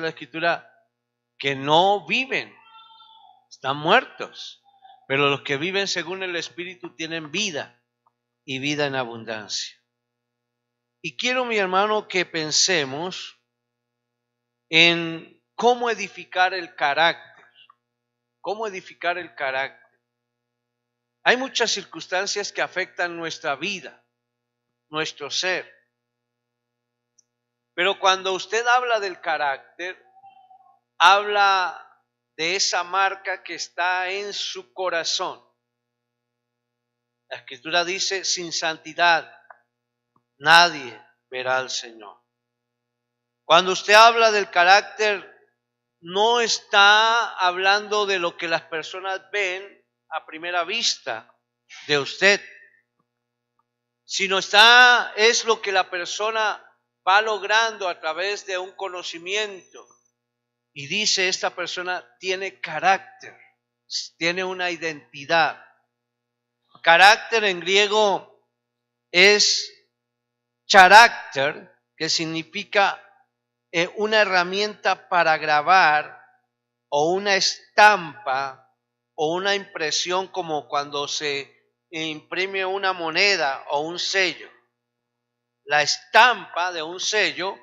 la Escritura que no viven, están muertos. Pero los que viven según el Espíritu tienen vida y vida en abundancia. Y quiero, mi hermano, que pensemos en cómo edificar el carácter. ¿Cómo edificar el carácter? Hay muchas circunstancias que afectan nuestra vida, nuestro ser. Pero cuando usted habla del carácter, habla de esa marca que está en su corazón. La Escritura dice, sin santidad nadie verá al Señor. Cuando usted habla del carácter, no está hablando de lo que las personas ven a primera vista de usted, sino es lo que la persona va logrando a través de un conocimiento. Y dice, esta persona tiene carácter, tiene una identidad. Carácter en griego es charácter, que significa una herramienta para grabar o una estampa o una impresión, como cuando se imprime una moneda o un sello. La estampa de un sello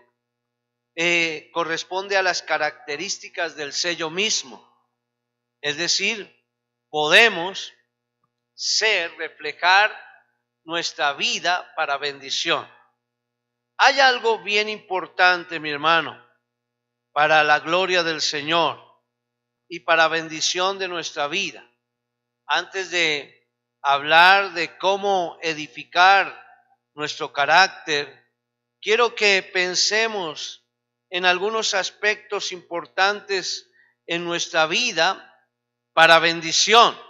corresponde a las características del sello mismo. Es decir, podemos reflejar nuestra vida para bendición. Hay algo bien importante, mi hermano, para la gloria del Señor y para bendición de nuestra vida. Antes de hablar de cómo edificar nuestro carácter, quiero que pensemos en algunos aspectos importantes en nuestra vida para bendición.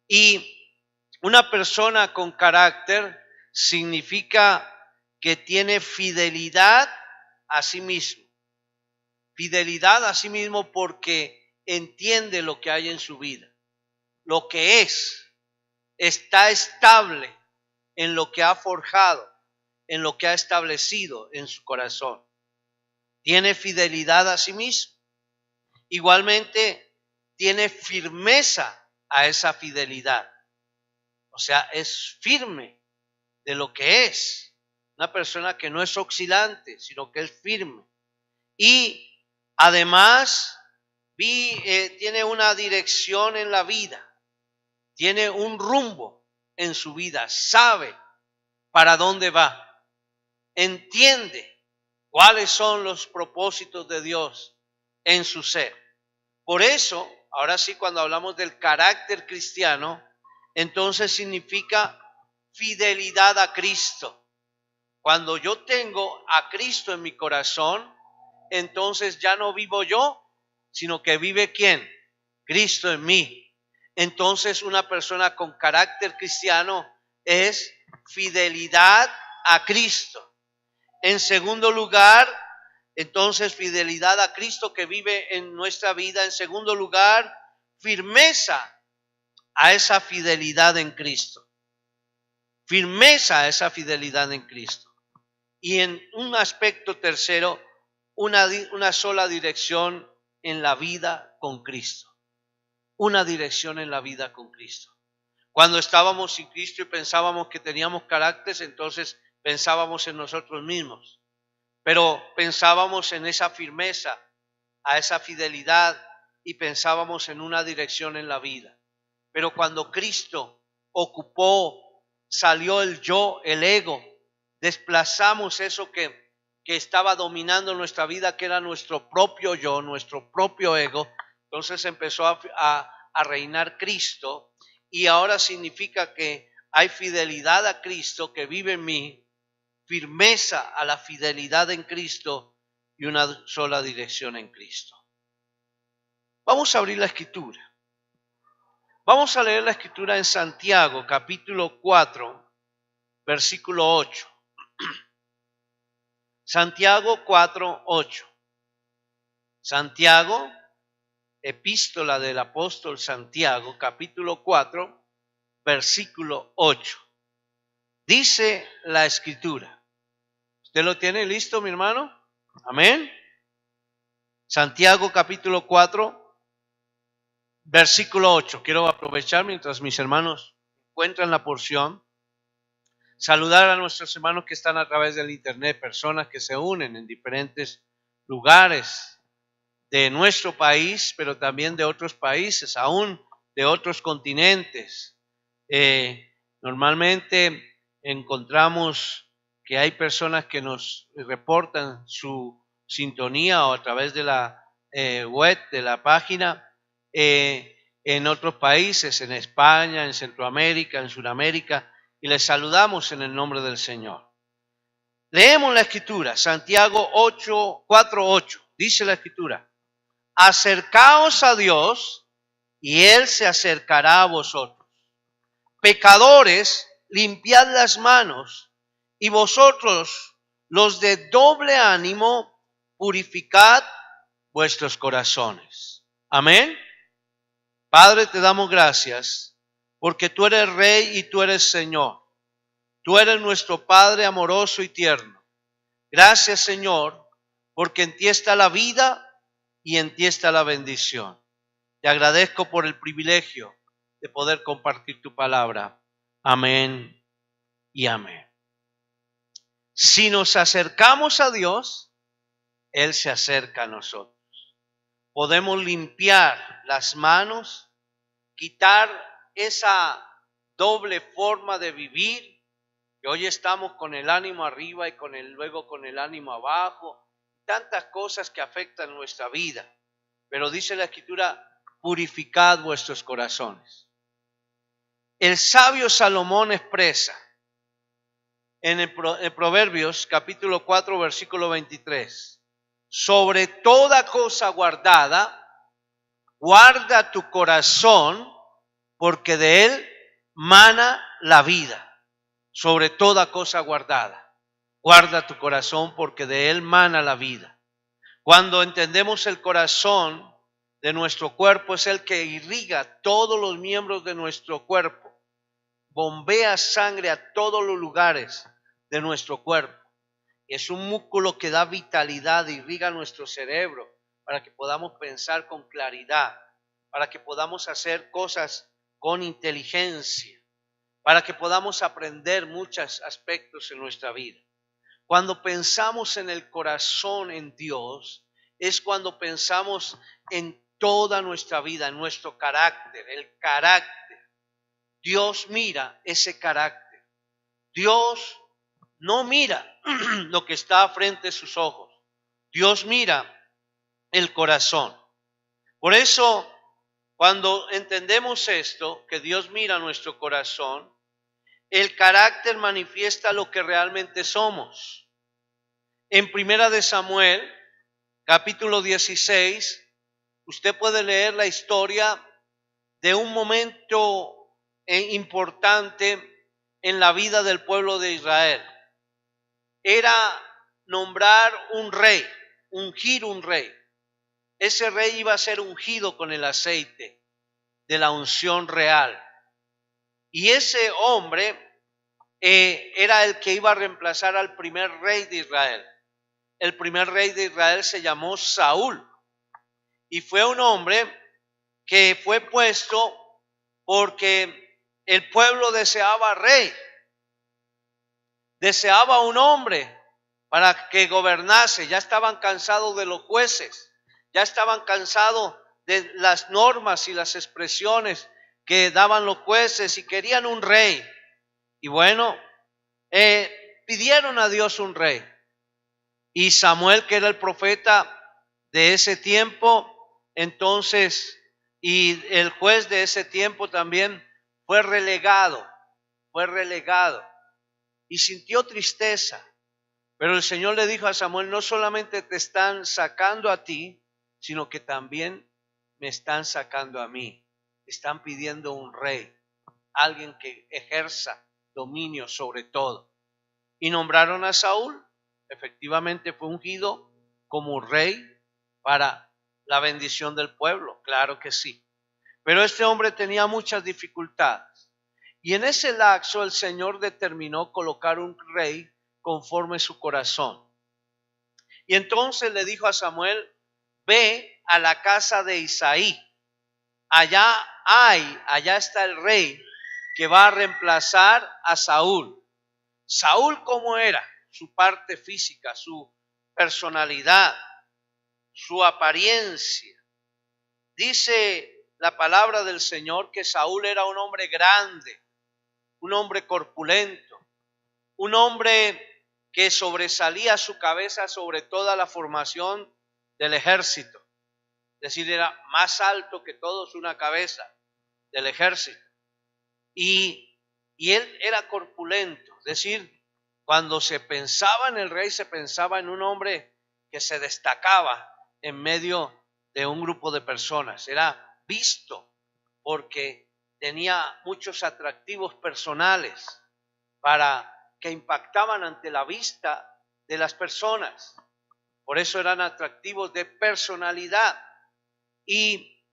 Y una persona con carácter significa que tiene fidelidad a sí mismo. Fidelidad a sí mismo porque entiende lo que hay en su vida, lo que está estable en lo que ha forjado, en lo que ha establecido en su corazón. Tiene fidelidad a sí mismo. Igualmente, tiene firmeza a esa fidelidad. O sea, es firme de lo que es. Una persona que no es oscilante, sino que es firme. Y además, tiene una dirección en la vida. Tiene un rumbo en su vida. Sabe para dónde va. Entiende cuáles son los propósitos de Dios en su ser. Por eso, ahora sí, cuando hablamos del carácter cristiano, entonces significa fidelidad a Cristo. Cuando yo tengo a Cristo en mi corazón, entonces ya no vivo yo, sino que vive ¿quién? Cristo en mí. Entonces una persona con carácter cristiano es fidelidad a Cristo. En segundo lugar, entonces fidelidad a Cristo que vive en nuestra vida. En segundo lugar, firmeza a esa fidelidad en Cristo. Firmeza a esa fidelidad en Cristo. Y en un aspecto tercero, una sola dirección en la vida con Cristo. Una dirección en la vida con Cristo. Cuando estábamos sin Cristo y pensábamos que teníamos carácter, entonces pensábamos en nosotros mismos. Pero pensábamos en esa firmeza, a esa fidelidad, y pensábamos en una dirección en la vida. Pero cuando Cristo salió el yo, el ego, desplazamos eso que estaba dominando nuestra vida, que era nuestro propio yo, nuestro propio ego. Entonces empezó a reinar Cristo, y ahora significa que hay fidelidad a Cristo que vive en mí, firmeza a la fidelidad en Cristo y una sola dirección en Cristo. Vamos a abrir la Escritura. Vamos a leer la Escritura en Santiago, capítulo 4, versículo 8. Santiago 4, 8. Santiago, epístola del apóstol Santiago, capítulo 4, versículo 8. Dice la Escritura. ¿Usted lo tiene listo, mi hermano? Amén. Santiago capítulo 4, versículo 8. Quiero aprovechar mientras mis hermanos encuentran la porción, saludar a nuestros hermanos que están a través del internet, personas que se unen en diferentes lugares de nuestro país, pero también de otros países, aún de otros continentes. Normalmente encontramos que hay personas que nos reportan su sintonía o a través de la web, de la página, en otros países, en España, en Centroamérica, en Sudamérica, y les saludamos en el nombre del Señor. Leemos la Escritura, Santiago 4:8, dice la Escritura: acercaos a Dios y Él se acercará a vosotros. Pecadores, limpiad las manos, y vosotros, los de doble ánimo, purificad vuestros corazones. Amén. Padre, te damos gracias porque tú eres Rey y tú eres Señor. Tú eres nuestro Padre amoroso y tierno. Gracias, Señor, porque en ti está la vida y en ti está la bendición. Te agradezco por el privilegio de poder compartir tu palabra. Amén y amén. Si nos acercamos a Dios, Él se acerca a nosotros. Podemos limpiar las manos, quitar esa doble forma de vivir, que hoy estamos con el ánimo arriba y luego con el ánimo abajo, tantas cosas que afectan nuestra vida. Pero dice la Escritura: purificad vuestros corazones. El sabio Salomón expresa en Proverbios capítulo 4 versículo 23: sobre toda cosa guardada, guarda tu corazón, porque de él mana la vida. Sobre toda cosa guardada, guarda tu corazón, porque de él mana la vida. Cuando entendemos el corazón de nuestro cuerpo, es el que irriga todos los miembros de nuestro cuerpo, bombea sangre a todos los lugares de nuestro cuerpo. Es un músculo que da vitalidad, irriga nuestro cerebro para que podamos pensar con claridad, para que podamos hacer cosas con inteligencia, para que podamos aprender muchos aspectos en nuestra vida. Cuando pensamos en el corazón en Dios, es cuando pensamos en toda nuestra vida, en nuestro carácter, el carácter. Dios mira ese carácter. Dios no mira lo que está frente a sus ojos. Dios mira el corazón. Por eso, cuando entendemos esto, que Dios mira nuestro corazón, el carácter manifiesta lo que realmente somos. En Primera de Samuel, capítulo 16, usted puede leer la historia de un momento importante en la vida del pueblo de Israel. Era nombrar un rey, ungir un rey. Ese rey iba a ser ungido con el aceite de la unción real. Y ese hombre era el que iba a reemplazar al primer rey de Israel. El primer rey de Israel se llamó Saúl y fue un hombre que fue puesto porque el pueblo deseaba rey, deseaba un hombre para que gobernase. Ya estaban cansados de los jueces, ya estaban cansados de las normas y las expresiones que daban los jueces y querían un rey. Y bueno, pidieron a Dios un rey. Y Samuel, que era el profeta de ese tiempo, entonces, y el juez de ese tiempo también fue relegado y sintió tristeza. Pero el Señor le dijo a Samuel: no solamente te están sacando a ti, sino que también me están sacando a mí. Están pidiendo un rey, alguien que ejerza dominio sobre todo. Y nombraron a Saúl. Efectivamente fue ungido como rey para la bendición del pueblo, claro que sí. Pero este hombre tenía muchas dificultades. Y en ese lapso el Señor determinó colocar un rey conforme su corazón. Y entonces le dijo a Samuel: ve a la casa de Isaí. Allá está el rey que va a reemplazar a Saúl. Saúl, ¿cómo era? Su parte física, su personalidad, su apariencia. Dice la palabra del Señor que Saúl era un hombre grande, un hombre corpulento, un hombre que sobresalía su cabeza sobre toda la formación del ejército. Es decir, era más alto que todos una cabeza del ejército. Y él era corpulento, es decir, cuando se pensaba en el rey, se pensaba en un hombre que se destacaba en medio de un grupo de personas. Era visto porque tenía muchos atractivos personales para que impactaban ante la vista de las personas. Por eso eran atractivos de personalidad. Y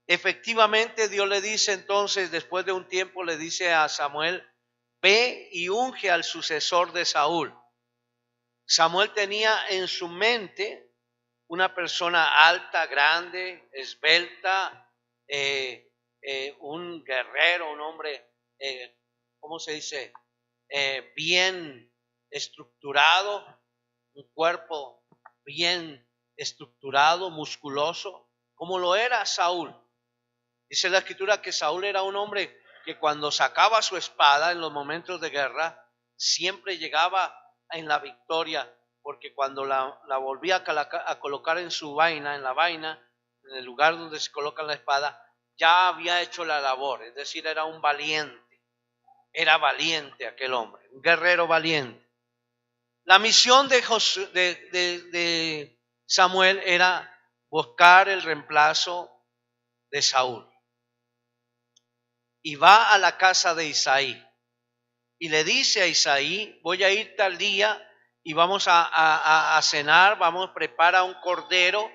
efectivamente Dios le dice entonces, después de un tiempo, le dice a Samuel, ve y unge al sucesor de Saúl. Samuel tenía en su mente una persona alta, grande, esbelta, un guerrero, un hombre, ¿cómo se dice? Bien estructurado, un cuerpo bien estructurado, musculoso, como lo era Saúl. Dice la escritura que Saúl era un hombre que cuando sacaba su espada en los momentos de guerra, siempre llegaba en la victoria, porque cuando la volvía a colocar en su vaina, en el lugar donde se coloca la espada, ya había hecho la labor, es decir, era valiente aquel hombre, un guerrero valiente. La misión de Samuel era buscar el reemplazo de Saúl. Y va a la casa de Isaí y le dice a Isaí, voy a ir tal día y vamos a cenar, prepara un cordero,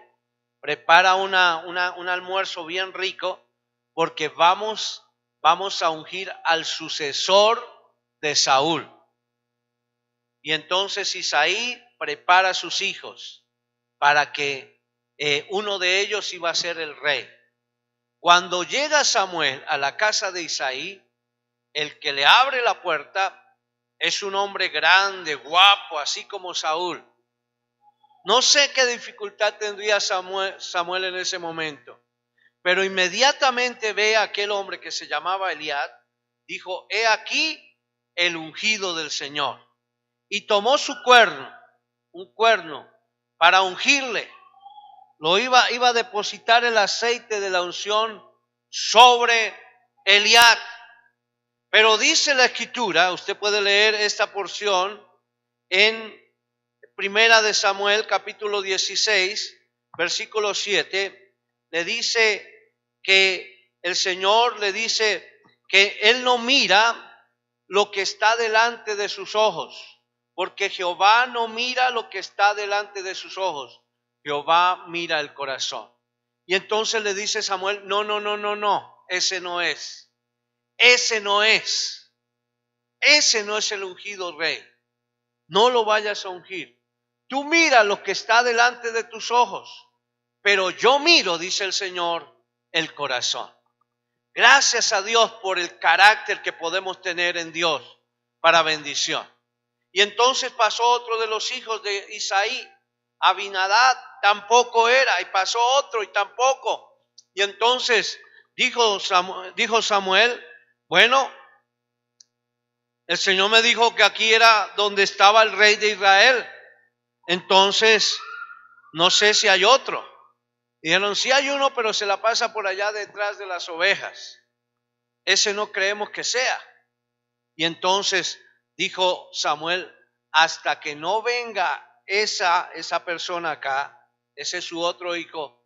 prepara un almuerzo bien rico, porque vamos a ungir al sucesor de Saúl. Y entonces Isaí prepara a sus hijos para que uno de ellos iba a ser el rey. Cuando llega Samuel a la casa de Isaí, el que le abre la puerta es un hombre grande, guapo, así como Saúl. No sé qué dificultad tendría Samuel en ese momento, pero inmediatamente ve a aquel hombre que se llamaba Eliab, dijo, he aquí el ungido del Señor. Y tomó su un cuerno, para ungirle. Lo iba a depositar el aceite de la unción sobre Eliab. Pero dice la escritura, usted puede leer esta porción en Primera de Samuel, capítulo 16, versículo 7, le dice que el Señor le dice que Él no mira lo que está delante de sus ojos, porque Jehová no mira lo que está delante de sus ojos, Jehová mira el corazón. Y entonces le dice Samuel, no, ese no es el ungido rey, no lo vayas a ungir. Tú mira lo que está delante de tus ojos, pero yo miro, dice el Señor, el corazón. Gracias a Dios por el carácter que podemos tener en Dios para bendición. Y entonces pasó otro de los hijos de Isaí, Abinadab, tampoco era, y pasó otro y tampoco. Y entonces dijo Samuel, bueno, el Señor me dijo que aquí era donde estaba el rey de Israel. Entonces, no sé si hay otro. Dijeron, sí hay uno, pero se la pasa por allá detrás de las ovejas. Ese no creemos que sea. Y entonces dijo Samuel, hasta que no venga esa persona acá, ese es su otro hijo,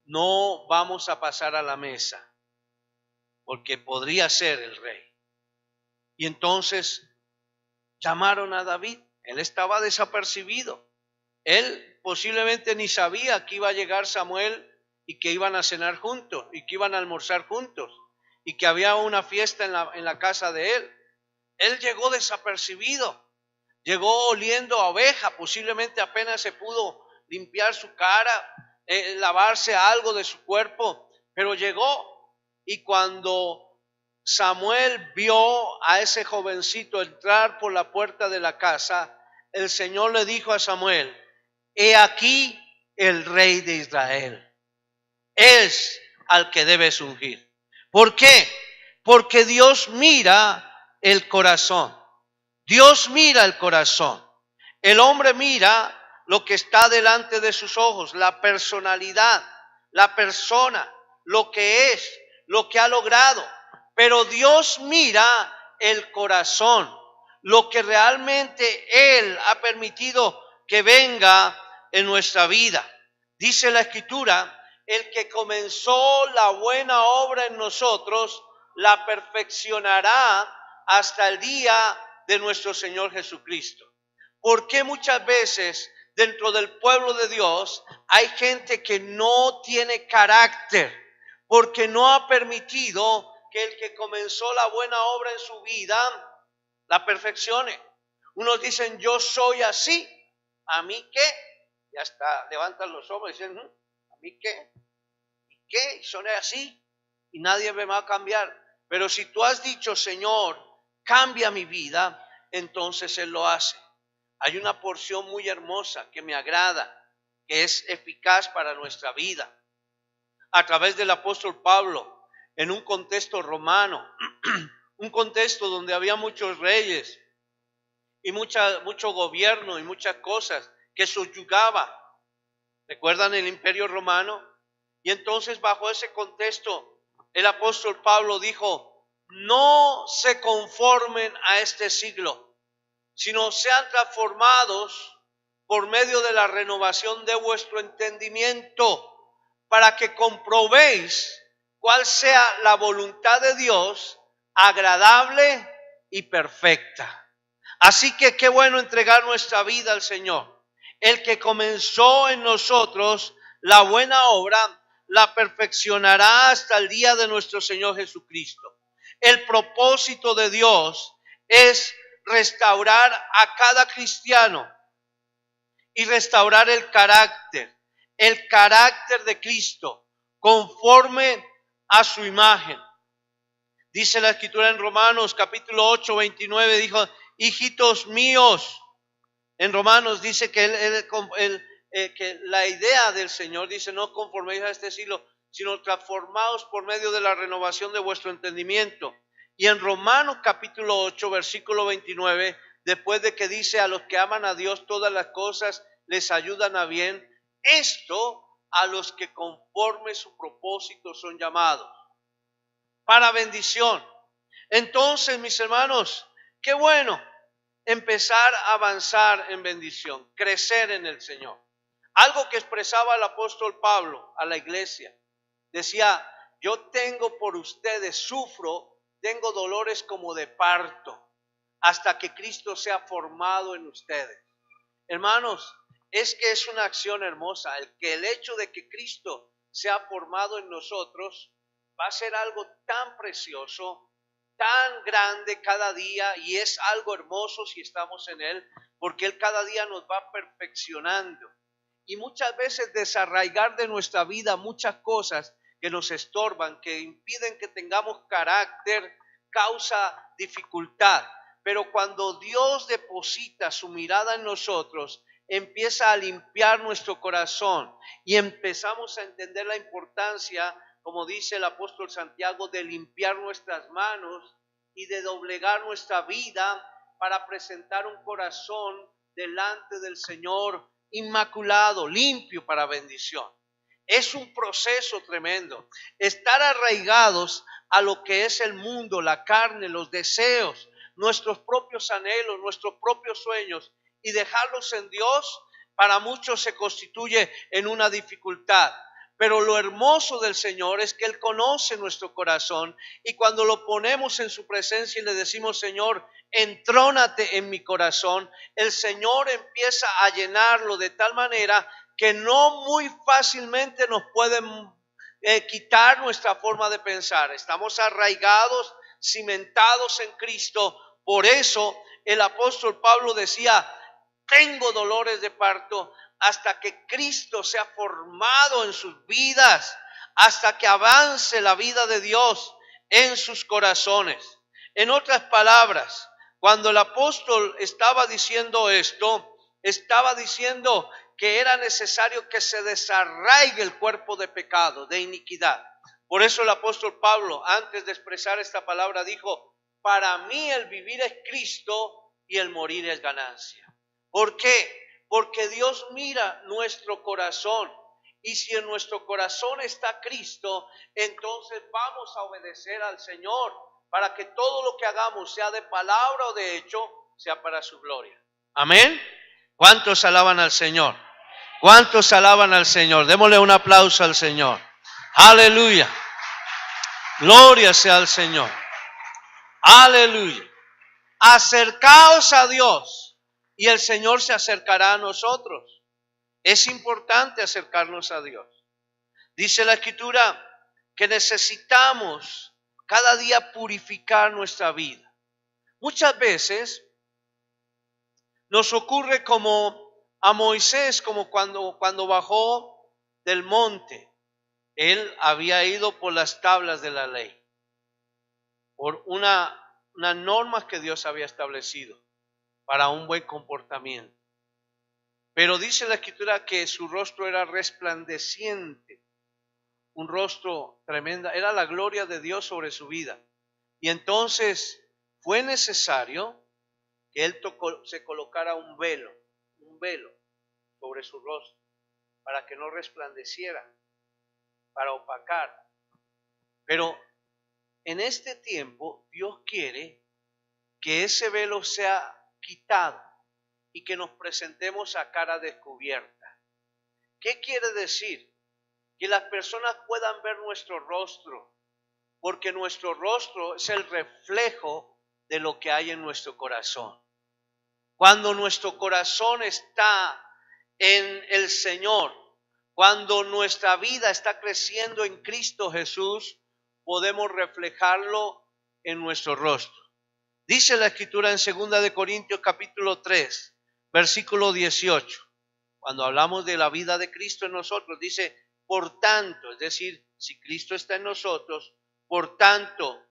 no vamos a pasar a la mesa, porque podría ser el rey. Y entonces llamaron a David, él estaba desapercibido. Él posiblemente ni sabía que iba a llegar Samuel y que iban a cenar juntos y que iban a almorzar juntos y que había una fiesta en la casa de él. Él llegó desapercibido, llegó oliendo a oveja, posiblemente apenas se pudo limpiar su cara lavarse algo de su cuerpo, pero llegó y cuando Samuel vio a ese jovencito entrar por la puerta de la casa, el Señor le dijo a Samuel: he aquí el rey de Israel, es al que debes ungir. ¿Por qué? Porque Dios mira el corazón. Dios mira el corazón. El hombre mira lo que está delante de sus ojos, la personalidad, la persona, lo que es, lo que ha logrado. Pero Dios mira el corazón, lo que realmente Él ha permitido que venga en nuestra vida. Dice la Escritura: el que comenzó la buena obra en nosotros, la perfeccionará hasta el día de nuestro Señor Jesucristo. ¿Por qué muchas veces dentro del pueblo de Dios hay gente que no tiene carácter? Porque no ha permitido que el que comenzó la buena obra en su vida la perfeccione. Unos dicen: yo soy así, ¿a mí qué? Ya está, levantan los hombros y dicen: ¿a mí qué? ¿Y qué? Y son así y nadie me va a cambiar. Pero si tú has dicho: Señor, cambia mi vida, entonces Él lo hace. Hay una porción muy hermosa que me agrada, que es eficaz para nuestra vida. A través del apóstol Pablo, en un contexto romano, un contexto donde había muchos reyes y mucho gobierno y muchas cosas que subyugaba. ¿Recuerdan el Imperio Romano? Y entonces, bajo ese contexto, el apóstol Pablo dijo: no se conformen a este siglo, sino sean transformados por medio de la renovación de vuestro entendimiento, para que comprobéis cuál sea la voluntad de Dios, agradable y perfecta. Así que qué bueno entregar nuestra vida al Señor. El que comenzó en nosotros la buena obra, la perfeccionará hasta el día de nuestro Señor Jesucristo. El propósito de Dios es restaurar a cada cristiano y restaurar el carácter de Cristo, conforme a su imagen. Dice la Escritura en Romanos capítulo 8, 29, dijo: hijitos míos. En Romanos dice que que la idea del Señor dice: no conforméis a este siglo, sino transformaos por medio de la renovación de vuestro entendimiento. Y en Romanos capítulo 8, versículo 29, después de que dice: a los que aman a Dios todas las cosas les ayudan a bien, esto a los que conforme su propósito son llamados, para bendición. Entonces, mis hermanos, qué bueno empezar a avanzar en bendición, crecer en el Señor. Algo que expresaba el apóstol Pablo a la iglesia. Decía: yo tengo por ustedes, sufro, tengo dolores como de parto, hasta que Cristo sea formado en ustedes. Hermanos, es que es una acción hermosa. El hecho de que Cristo sea formado en nosotros va a ser algo tan precioso, tan grande cada día, y es algo hermoso si estamos en Él, porque Él cada día nos va perfeccionando. Y muchas veces desarraigar de nuestra vida muchas cosas que nos estorban, que impiden que tengamos carácter, causa dificultad. Pero cuando Dios deposita su mirada en nosotros, empieza a limpiar nuestro corazón y empezamos a entender la importancia, como dice el apóstol Santiago, de limpiar nuestras manos y de doblegar nuestra vida para presentar un corazón delante del Señor inmaculado, limpio para bendición. Es un proceso tremendo. Estar arraigados a lo que es el mundo, la carne, los deseos, nuestros propios anhelos, nuestros propios sueños, y dejarlos en Dios, para muchos se constituye en una dificultad. Pero lo hermoso del Señor es que Él conoce nuestro corazón, y cuando lo ponemos en su presencia y le decimos: Señor, entrónate en mi corazón, el Señor empieza a llenarlo de tal manera que no muy fácilmente nos pueden quitar nuestra forma de pensar. Estamos arraigados, cimentados en Cristo. Por eso el apóstol Pablo decía: tengo dolores de parto hasta que Cristo sea formado en sus vidas, hasta que avance la vida de Dios en sus corazones. En otras palabras, cuando el apóstol estaba diciendo esto, estaba diciendo que era necesario que se desarraigue el cuerpo de pecado, de iniquidad. Por eso el apóstol Pablo, antes de expresar esta palabra, dijo: para mí el vivir es Cristo y el morir es ganancia. ¿Por qué? Porque Dios mira nuestro corazón. Y si en nuestro corazón está Cristo, entonces vamos a obedecer al Señor para que todo lo que hagamos, sea de palabra o de hecho, sea para su gloria. Amén. ¿Cuántos alaban al Señor? ¿Cuántos alaban al Señor? Démosle un aplauso al Señor. Aleluya. Gloria sea al Señor. Aleluya. Acercaos a Dios y el Señor se acercará a nosotros. Es importante acercarnos a Dios. Dice la Escritura que necesitamos cada día purificar nuestra vida. Muchas veces nos ocurre como a Moisés, como cuando bajó del monte. Él había ido por las tablas de la ley, por unas normas que Dios había establecido para un buen comportamiento. Pero dice la Escritura que su rostro era resplandeciente, un rostro tremendo, era la gloria de Dios sobre su vida. Y entonces fue necesario que él se colocara un velo sobre su rostro, para que no resplandeciera, para opacar. Pero en este tiempo Dios quiere que ese velo sea quitado y que nos presentemos a cara descubierta. ¿Qué quiere decir? Que las personas puedan ver nuestro rostro, porque nuestro rostro es el reflejo de lo que hay en nuestro corazón. Cuando nuestro corazón está en el Señor, cuando nuestra vida está creciendo en Cristo Jesús, podemos reflejarlo en nuestro rostro. Dice la Escritura en 2 Corintios capítulo 3, versículo 18. Cuando hablamos de la vida de Cristo en nosotros, dice: por tanto, es decir, si Cristo está en nosotros, por tanto,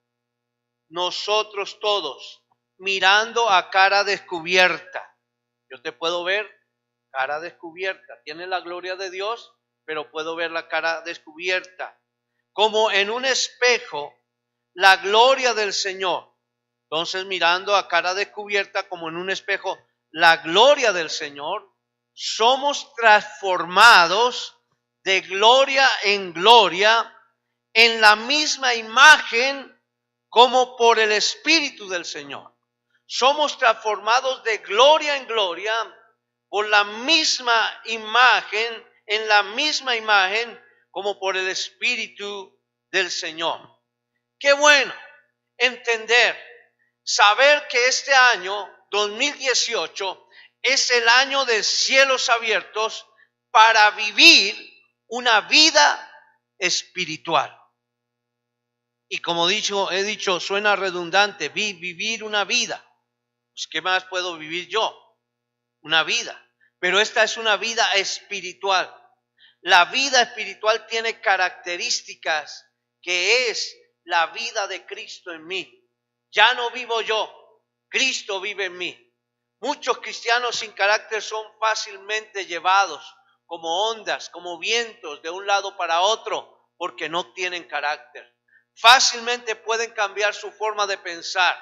nosotros todos, mirando a cara descubierta. Yo te puedo ver cara descubierta. Tiene la gloria de Dios, pero puedo ver la cara descubierta. Como en un espejo, la gloria del Señor. Entonces, mirando a cara descubierta, como en un espejo, la gloria del Señor, somos transformados de gloria en gloria en la misma imagen como por el Espíritu del Señor. Somos transformados de gloria en gloria por la misma imagen, en la misma imagen como por el Espíritu del Señor. Qué bueno entender, saber que este año 2018 es el año de cielos abiertos para vivir una vida espiritual. Y como he dicho, suena redundante, vivir una vida. Pues, ¿qué más puedo vivir yo? Una vida. Pero esta es una vida espiritual. La vida espiritual tiene características que es la vida de Cristo en mí. Ya no vivo yo, Cristo vive en mí. Muchos cristianos sin carácter son fácilmente llevados como ondas, como vientos de un lado para otro, porque no tienen carácter. Fácilmente pueden cambiar su forma de pensar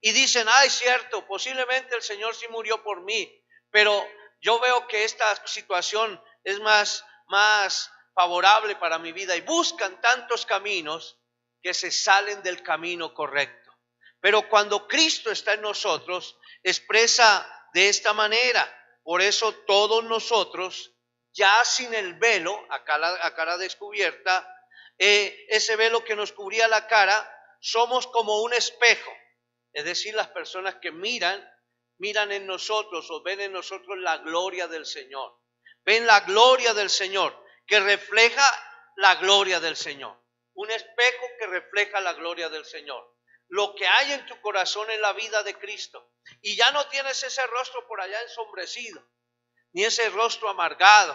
y dicen: es cierto, posiblemente el Señor sí murió por mí, pero yo veo que esta situación es más favorable para mi vida, y buscan tantos caminos que se salen del camino correcto. Pero cuando Cristo está en nosotros, expresa de esta manera. Por eso todos nosotros, ya sin el velo, a cara descubierta, ese velo que nos cubría la cara, somos como un espejo. Es decir, las personas que miran en nosotros o ven en nosotros la gloria del Señor. Ven la gloria del Señor, que refleja la gloria del Señor. Un espejo que refleja la gloria del Señor. Lo que hay en tu corazón es la vida de Cristo. Y ya no tienes ese rostro por allá ensombrecido, ni ese rostro amargado,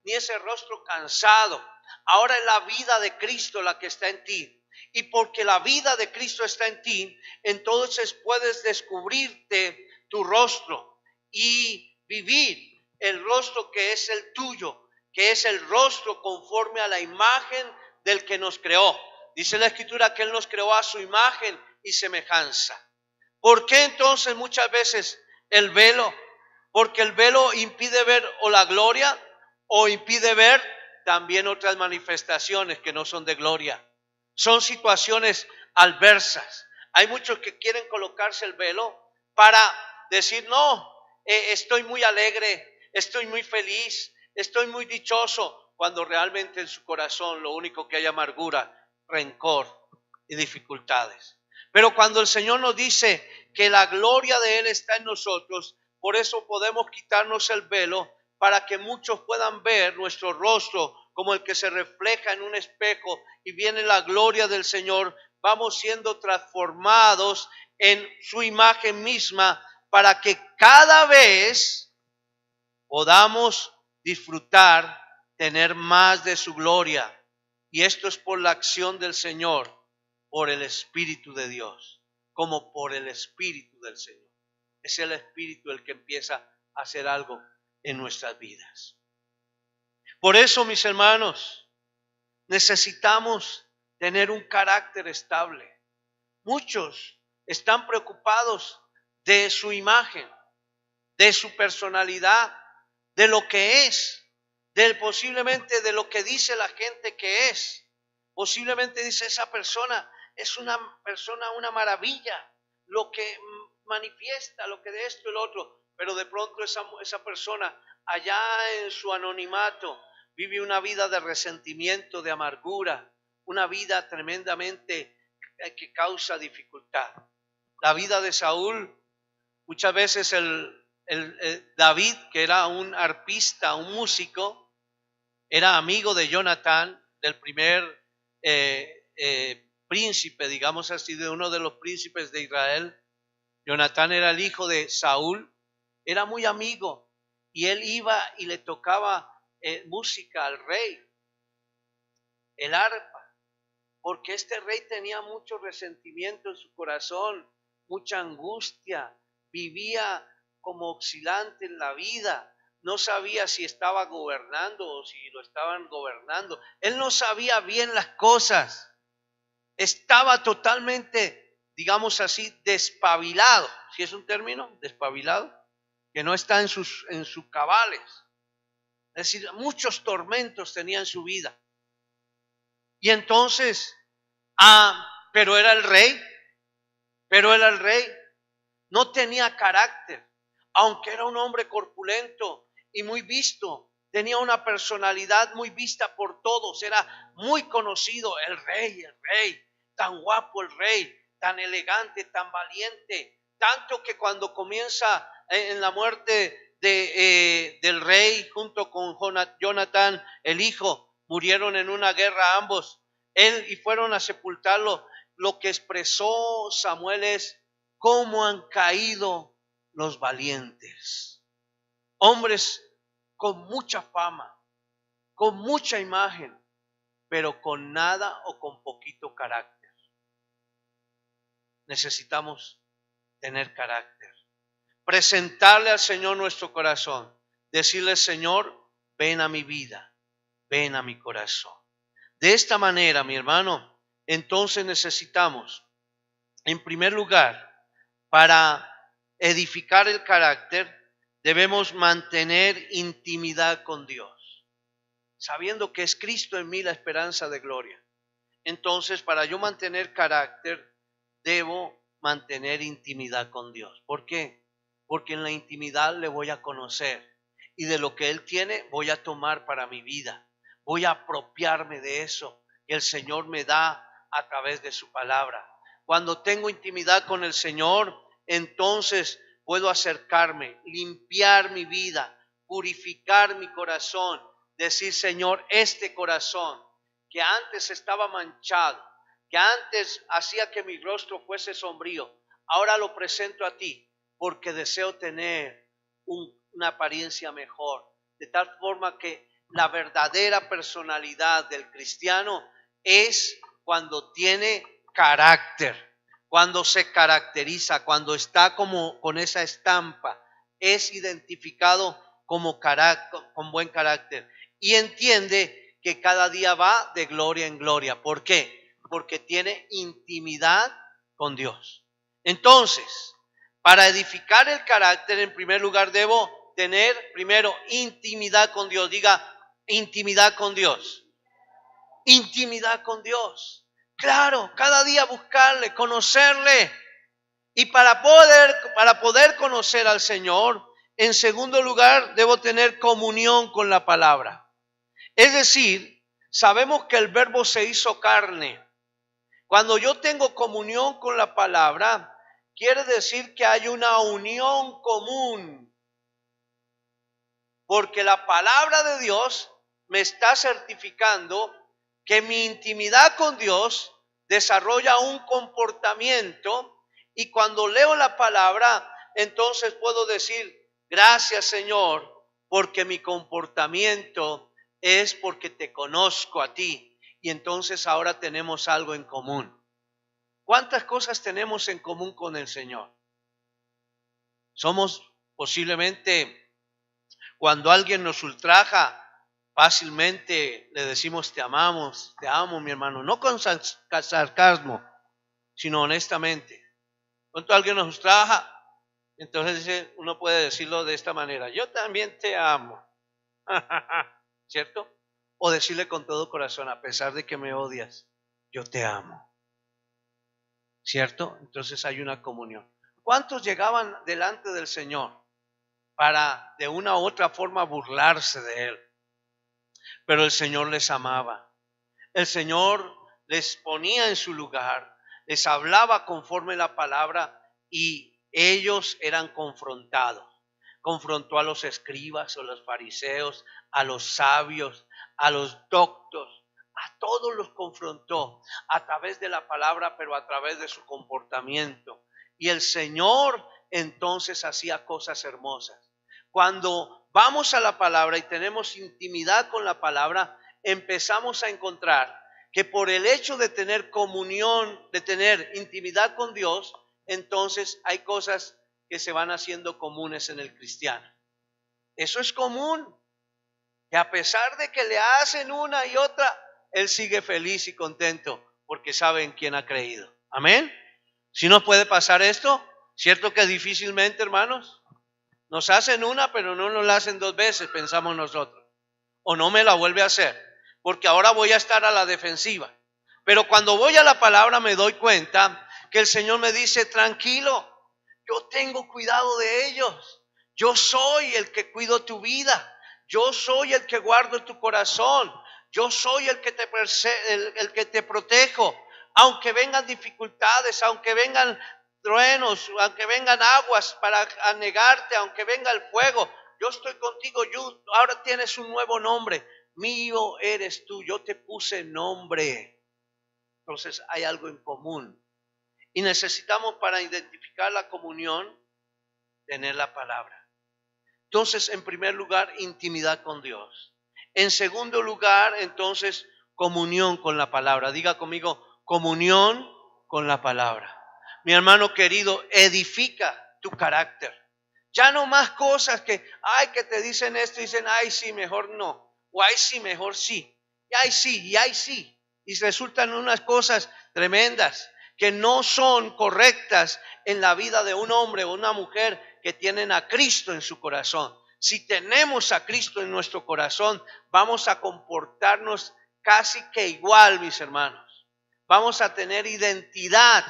ni ese rostro cansado. Ahora es la vida de Cristo la que está en ti. Y porque la vida de Cristo está en ti, entonces puedes descubrirte tu rostro y vivir el rostro que es el tuyo, que es el rostro conforme a la imagen del que nos creó. Dice la Escritura que Él nos creó a su imagen y semejanza. ¿Por qué entonces muchas veces el velo? Porque el velo impide ver o la gloria o impide ver también otras manifestaciones que no son de gloria. Son situaciones adversas. Hay muchos que quieren colocarse el velo para decir, no, estoy muy alegre, estoy muy feliz, estoy muy dichoso, cuando realmente en su corazón lo único que hay amargura, rencor y dificultades. Pero cuando el Señor nos dice que la gloria de Él está en nosotros, por eso podemos quitarnos el velo para que muchos puedan ver nuestro rostro como el que se refleja en un espejo y viene la gloria del Señor. Vamos siendo transformados en su imagen misma para que cada vez podamos disfrutar, tener más de su gloria. Y esto es por la acción del Señor, por el Espíritu de Dios, como por el Espíritu del Señor. Es el Espíritu el que empieza a hacer algo en nuestras vidas. Por eso, mis hermanos, necesitamos tener un carácter estable. Muchos están preocupados de su imagen, de su personalidad, de lo que es, posiblemente de lo que dice la gente que es. Posiblemente dice esa persona es una persona, una maravilla, lo que manifiesta, lo que de esto y lo otro, pero de pronto esa persona allá en su anonimato vive una vida de resentimiento, de amargura, una vida tremendamente que causa dificultad. La vida de Saúl, muchas veces David, que era un arpista, un músico, era amigo de Jonatán, del primer príncipe, digamos así, de uno de los príncipes de Israel. Jonatán era el hijo de Saúl, era muy amigo y él iba y le tocaba música al rey, el arpa, porque este rey tenía mucho resentimiento en su corazón, mucha angustia, vivía como oscilante en la vida, no sabía si estaba gobernando o si lo estaban gobernando, él no sabía bien las cosas, estaba totalmente, digamos así, despabilado, si es un término, despabilado, que no está en sus cabales, es decir, muchos tormentos tenía en su vida. Y entonces, pero era el rey, no tenía carácter, aunque era un hombre corpulento y muy visto, tenía una personalidad muy vista por todos, era muy conocido, el rey, tan guapo el rey, tan elegante, tan valiente, tanto que cuando comienza en la muerte del rey junto con Jonatán, el hijo, murieron en una guerra ambos, y fueron a sepultarlo. Lo que expresó Samuel es: ¿cómo han caído los valientes? Hombres con mucha fama, con mucha imagen, pero con nada o con poquito carácter. Necesitamos tener carácter. Presentarle al Señor nuestro corazón. Decirle: Señor, ven a mi vida, ven a mi corazón. De esta manera, mi hermano, entonces necesitamos, en primer lugar, para edificar el carácter, debemos mantener intimidad con Dios, sabiendo que es Cristo en mí la esperanza de gloria. Entonces, para yo mantener carácter, debo mantener intimidad con Dios. ¿Por qué? Porque en la intimidad le voy a conocer y de lo que Él tiene voy a tomar para mi vida. Voy a apropiarme de eso que el Señor me da a través de su palabra. Cuando tengo intimidad con el Señor, entonces puedo acercarme, limpiar mi vida, purificar mi corazón, decir: Señor, este corazón que antes estaba manchado, que antes hacía que mi rostro fuese sombrío, ahora lo presento a ti porque deseo tener un una apariencia mejor, de tal forma que la verdadera personalidad del cristiano es cuando tiene carácter, cuando se caracteriza, cuando está como con esa estampa, es identificado como con buen carácter y entiende que cada día va de gloria en gloria. ¿Por qué? Porque tiene intimidad con Dios. Entonces, para edificar el carácter, en primer lugar debo tener primero intimidad con Dios. Diga, intimidad con Dios. Intimidad con Dios. Claro, cada día buscarle, conocerle. Y para poder conocer al Señor, en segundo lugar, debo tener comunión con la palabra. Es decir, sabemos que el verbo se hizo carne. Cuando yo tengo comunión con la palabra, quiere decir que hay una unión común. Porque la palabra de Dios me está certificando que mi intimidad con Dios desarrolla un comportamiento y cuando leo la palabra, entonces puedo decir, gracias Señor, porque mi comportamiento es porque te conozco a ti y entonces ahora tenemos algo en común. ¿Cuántas cosas tenemos en común con el Señor? Somos posiblemente, cuando alguien nos ultraja, fácilmente le decimos te amamos, te amo mi hermano, no con sarcasmo, sino honestamente. Cuando alguien nos ultraja, entonces uno puede decirlo de esta manera, yo también te amo, ¿cierto? O decirle con todo corazón, a pesar de que me odias, yo te amo, ¿cierto? Entonces hay una comunión. ¿Cuántos llegaban delante del Señor para de una u otra forma burlarse de Él? Pero el Señor les amaba. El Señor les ponía en su lugar, les hablaba conforme la palabra y ellos eran confrontados. Confrontó a los escribas, a los fariseos, a los sabios, a los doctos, a todos los confrontó a través de la palabra, pero a través de su comportamiento. Y el Señor entonces hacía cosas hermosas. Cuando vamos a la palabra y tenemos intimidad con la palabra, empezamos a encontrar que por el hecho de tener comunión, de tener intimidad con Dios, entonces hay cosas que se van haciendo comunes en el cristiano. Eso es común, que a pesar de que le hacen una y otra, él sigue feliz y contento porque sabe en quién ha creído. Amén. Si no puede pasar esto, ¿cierto que difícilmente, hermanos? Nos hacen una, pero no nos la hacen dos veces, pensamos nosotros. O no me la vuelve a hacer, porque ahora voy a estar a la defensiva. Pero cuando voy a la palabra me doy cuenta que el Señor me dice, tranquilo, yo tengo cuidado de ellos. Yo soy el que cuido tu vida. Yo soy el que guardo tu corazón. Yo soy el que el que te protejo. Aunque vengan dificultades, aunque vengan truenos, aunque vengan aguas para anegarte, aunque venga el fuego, yo estoy contigo. Ahora tienes un nuevo nombre. Mío eres tú. Yo te puse nombre. Entonces hay algo en común. Y necesitamos, para identificar la comunión, tener la palabra. Entonces, en primer lugar, intimidad con Dios. En segundo lugar, entonces, comunión con la palabra. Diga conmigo, comunión con la palabra. Mi hermano querido, edifica tu carácter. Ya no más cosas que te dicen esto y dicen, ay, sí, mejor no. O ay, sí, mejor sí. Y ay, sí, y ay, sí. Y resultan unas cosas tremendas que no son correctas en la vida de un hombre o una mujer que tienen a Cristo en su corazón. Si tenemos a Cristo en nuestro corazón, vamos a comportarnos casi que igual, mis hermanos. Vamos a tener identidad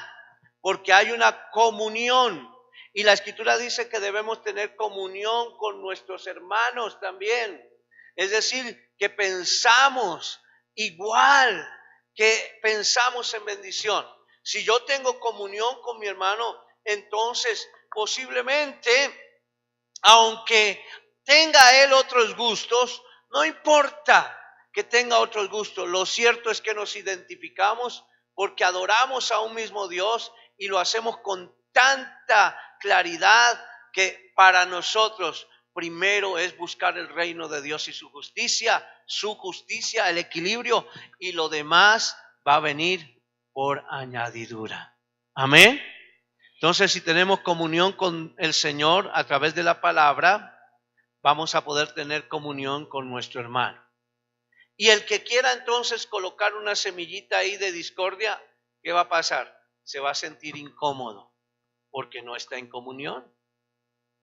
porque hay una comunión. Y la Escritura dice que debemos tener comunión con nuestros hermanos también. Es decir, que pensamos igual, que pensamos en bendición. Si yo tengo comunión con mi hermano, entonces posiblemente, aunque tenga él otros gustos, no importa que tenga otros gustos. Lo cierto es que nos identificamos porque adoramos a un mismo Dios y lo hacemos con tanta claridad que para nosotros primero es buscar el reino de Dios y su justicia, el equilibrio, y lo demás va a venir por añadidura. Amén. Entonces, si tenemos comunión con el Señor a través de la palabra, vamos a poder tener comunión con nuestro hermano. Y el que quiera entonces colocar una semillita ahí de discordia, ¿qué va a pasar? Se va a sentir incómodo porque no está en comunión.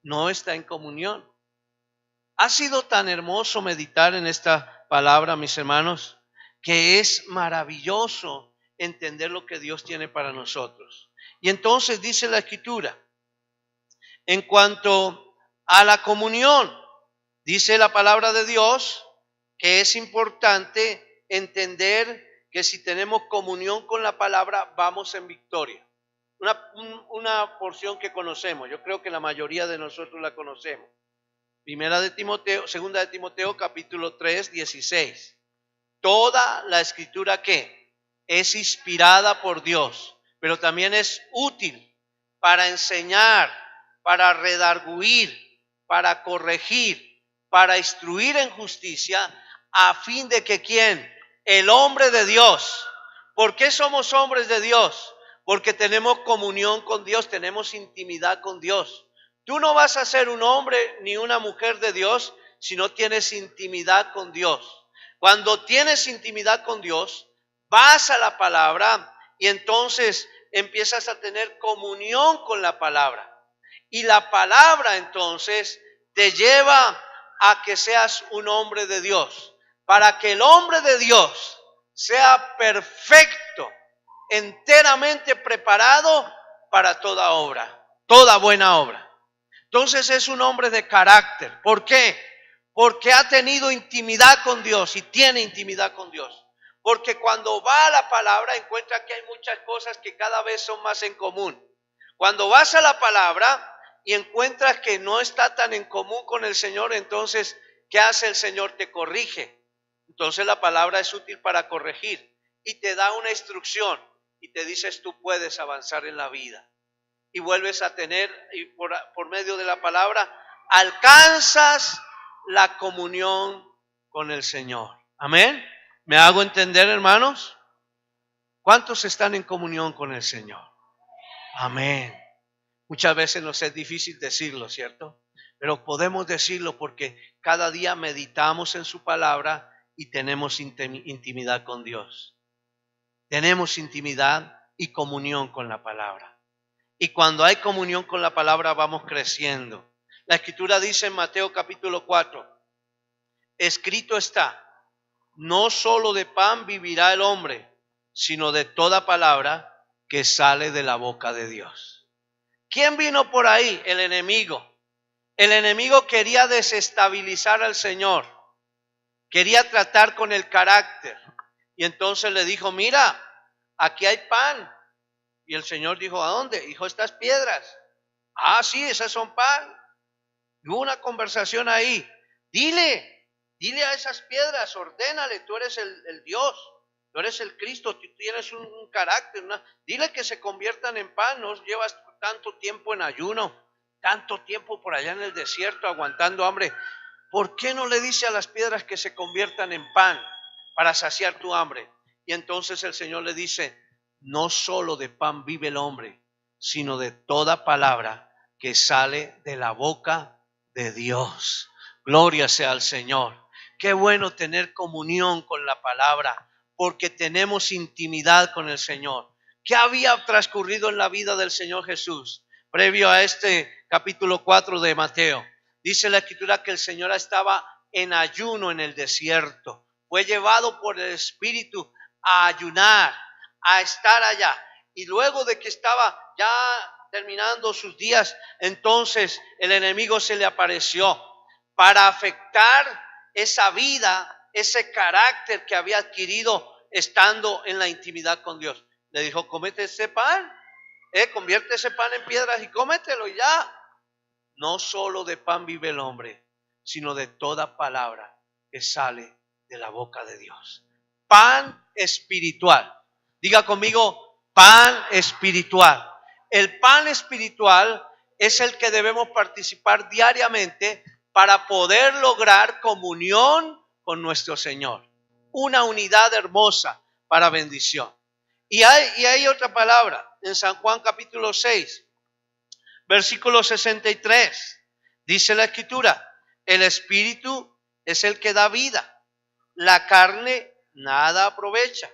No está en comunión. Ha sido tan hermoso meditar en esta palabra, mis hermanos, que es maravilloso entender lo que Dios tiene para nosotros. Y entonces dice la Escritura, en cuanto a la comunión, dice la palabra de Dios que es importante entender que si tenemos comunión con la palabra, vamos en victoria. Una porción que conocemos, yo creo que la mayoría de nosotros la conocemos. Segunda de Timoteo, capítulo 3, 16. Toda la escritura que es inspirada por Dios, pero también es útil para enseñar, para redarguir, para corregir, para instruir en justicia, a fin de que ¿quién? El hombre de Dios. ¿Por qué somos hombres de Dios? Porque tenemos comunión con Dios, tenemos intimidad con Dios. Tú no vas a ser un hombre ni una mujer de Dios si no tienes intimidad con Dios. Cuando tienes intimidad con Dios, vas a la palabra y entonces empiezas a tener comunión con la palabra. Y la palabra entonces te lleva a que seas un hombre de Dios. Para que el hombre de Dios sea perfecto, enteramente preparado para toda obra, toda buena obra. Entonces es un hombre de carácter. ¿Por qué? Porque ha tenido intimidad con Dios y tiene intimidad con Dios. Porque cuando va a la palabra encuentra que hay muchas cosas que cada vez son más en común. Cuando vas a la palabra y encuentras que no está tan en común con el Señor, entonces, ¿qué hace el Señor? Te corrige. Entonces la palabra es útil para corregir y te da una instrucción y te dices tú puedes avanzar en la vida. Y vuelves a tener, y por medio de la palabra, alcanzas la comunión con el Señor. Amén. ¿Me hago entender, hermanos? ¿Cuántos están en comunión con el Señor? Amén. Muchas veces nos es difícil decirlo, ¿cierto? Pero podemos decirlo porque cada día meditamos en su palabra y tenemos intimidad con Dios. Tenemos intimidad y comunión con la palabra. Y cuando hay comunión con la palabra vamos creciendo. La Escritura dice en Mateo capítulo 4, escrito está, no solo de pan vivirá el hombre, sino de toda palabra que sale de la boca de Dios. ¿Quién vino por ahí? El enemigo. El enemigo quería desestabilizar al Señor. Quería tratar con el carácter. Y entonces le dijo, mira, aquí hay pan. Y el Señor dijo, ¿a dónde? Dijo, estas piedras. Ah, sí, esas son pan. Y hubo una conversación ahí. Dile a esas piedras, ordénale, tú eres el Dios, tú eres el Cristo, tú tienes un carácter. Dile que se conviertan en pan, no llevas tanto tiempo en ayuno, tanto tiempo por allá en el desierto aguantando hambre. ¿Por qué no le dice a las piedras que se conviertan en pan para saciar tu hambre? Y entonces el Señor le dice, no solo de pan vive el hombre, sino de toda palabra que sale de la boca de Dios. Gloria sea al Señor. Qué bueno tener comunión con la palabra, porque tenemos intimidad con el Señor. ¿Qué había transcurrido en la vida del Señor Jesús previo a este capítulo 4 de Mateo? Dice la Escritura que el Señor estaba en ayuno en el desierto. Fue llevado por el Espíritu a ayunar, a estar allá. Y luego de que estaba ya terminando sus días, entonces el enemigo se le apareció para afectar esa vida, ese carácter que había adquirido estando en la intimidad con Dios. Le dijo, cómete ese pan, convierte ese pan en piedras y cómetelo y ya. No solo de pan vive el hombre, sino de toda palabra que sale de la boca de Dios. Pan espiritual. Diga conmigo, pan espiritual. El pan espiritual es el que debemos participar diariamente para poder lograr comunión con nuestro Señor. Una unidad hermosa para bendición. Y hay otra palabra en San Juan capítulo 6, versículo 63. Dice la Escritura, el Espíritu es el que da vida, la carne nada aprovecha.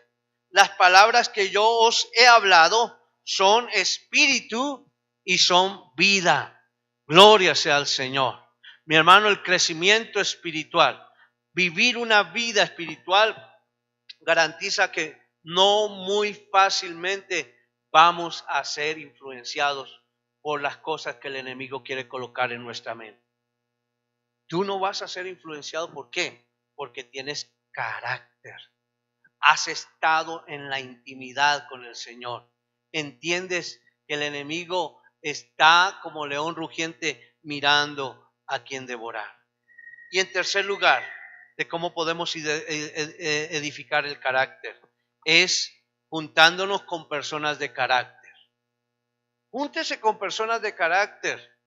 Las palabras que yo os he hablado son espíritu y son vida. Gloria sea al Señor. Mi hermano, el crecimiento espiritual, vivir una vida espiritual garantiza que no muy fácilmente vamos a ser influenciados por las cosas que el enemigo quiere colocar en nuestra mente. Tú no vas a ser influenciado, ¿por qué? Porque tienes carácter. Has estado en la intimidad con el Señor. Entiendes que el enemigo está como león rugiente mirando a quien devorar. Y en tercer lugar, de cómo podemos edificar el carácter, es juntándonos con personas de carácter. Júntese con personas de carácter.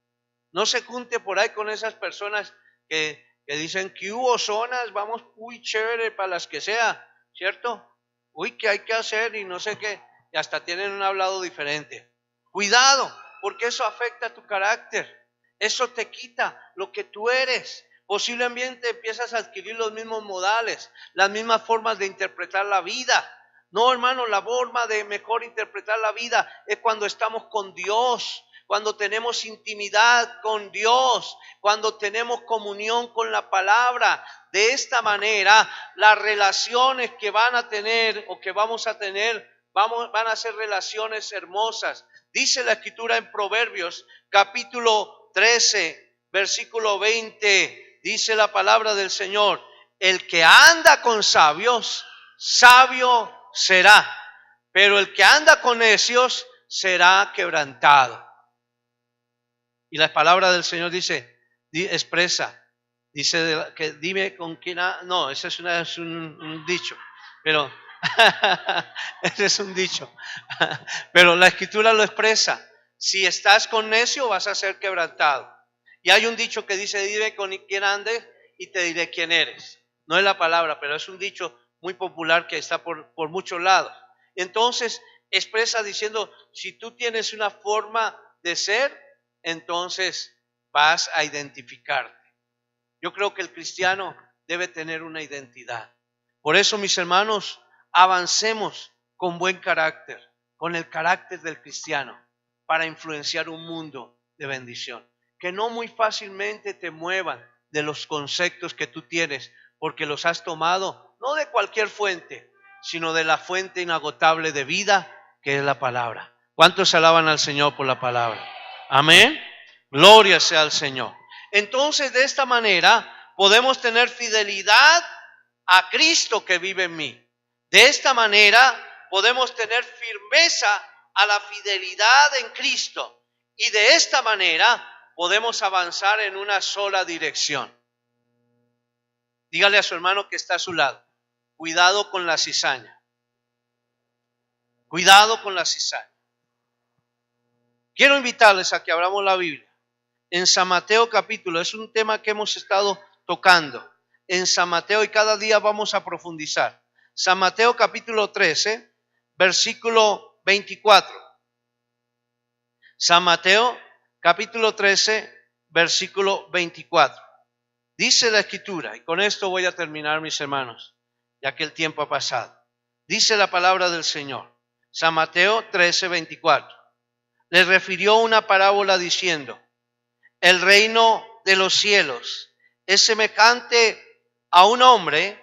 No se junte por ahí con esas personas que dicen que hubo zonas, vamos, uy, chévere para las que sea, ¿cierto? Uy, ¿qué hay que hacer? Y no sé qué, y hasta tienen un hablado diferente. Cuidado, porque eso afecta a tu carácter. Eso te quita lo que tú eres. Posiblemente empiezas a adquirir los mismos modales, las mismas formas de interpretar la vida. No, hermano, la forma de mejor interpretar la vida es cuando estamos con Dios, cuando tenemos intimidad con Dios, cuando tenemos comunión con la palabra. De esta manera, las relaciones que van a tener o que vamos a tener van a ser relaciones hermosas. Dice la Escritura en Proverbios, capítulo 13, versículo 20, dice la palabra del Señor, el que anda con sabios, sabio será, pero el que anda con necios será quebrantado. Y la palabra del Señor dice, expresa, dice que dime con quién, no, ese es un dicho, pero ese es un dicho, pero la Escritura lo expresa, si estás con necio vas a ser quebrantado. Y hay un dicho que dice, dime con quién andes y te diré quién eres. No es la palabra, pero es un dicho muy popular que está por muchos lados. Entonces expresa diciendo, si tú tienes una forma de ser, entonces vas a identificarte. Yo creo que el cristiano debe tener una identidad. Por eso, mis hermanos, avancemos con buen carácter, con el carácter del cristiano, para influenciar un mundo de bendición. Que no muy fácilmente te muevan de los conceptos que tú tienes, porque los has tomado no de cualquier fuente, sino de la fuente inagotable de vida, que es la palabra. ¿Cuántos alaban al Señor por la palabra? Amén. Gloria sea al Señor. Entonces, de esta manera podemos tener fidelidad a Cristo que vive en mí. De esta manera podemos tener firmeza a la fidelidad en Cristo. Y de esta manera podemos avanzar en una sola dirección. Dígale a su hermano que está a su lado, cuidado con la cizaña. Cuidado con la cizaña. Quiero invitarles a que abramos la Biblia. En San Mateo capítulo, es un tema que hemos estado tocando. En San Mateo, y cada día vamos a profundizar. San Mateo capítulo 13, versículo 24. San Mateo capítulo 13, versículo 24. Dice la Escritura, y con esto voy a terminar, mis hermanos, ya que el tiempo ha pasado. Dice la palabra del Señor. San Mateo 13, 24. Le refirió una parábola diciendo, el reino de los cielos es semejante a un hombre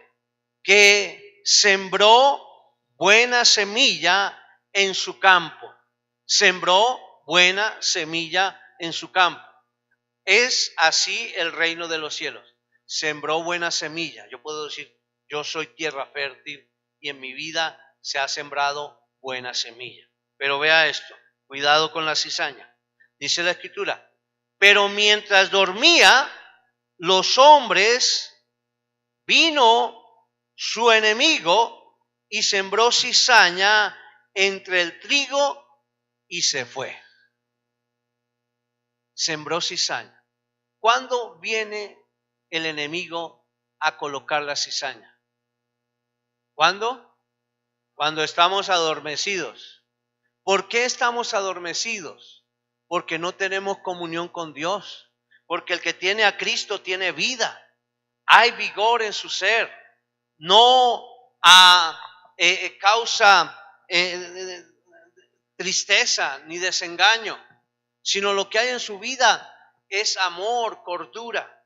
que sembró buena semilla en su campo. Sembró buena semilla en su campo. Es así el reino de los cielos. Sembró buena semilla. Yo puedo decir, yo soy tierra fértil y en mi vida se ha sembrado buena semilla. Pero vea esto, cuidado con la cizaña. Dice la Escritura, pero mientras dormía, los hombres, vino su enemigo y sembró cizaña entre el trigo y se fue. Sembró cizaña. ¿cuándo viene el enemigo a colocar la cizaña? ¿Cuándo? Cuando estamos adormecidos. ¿Por qué estamos adormecidos? Porque no tenemos comunión con Dios. Porque el que tiene a Cristo tiene vida. Hay vigor en su ser. No causa tristeza ni desengaño, sino lo que hay en su vida es amor, cordura.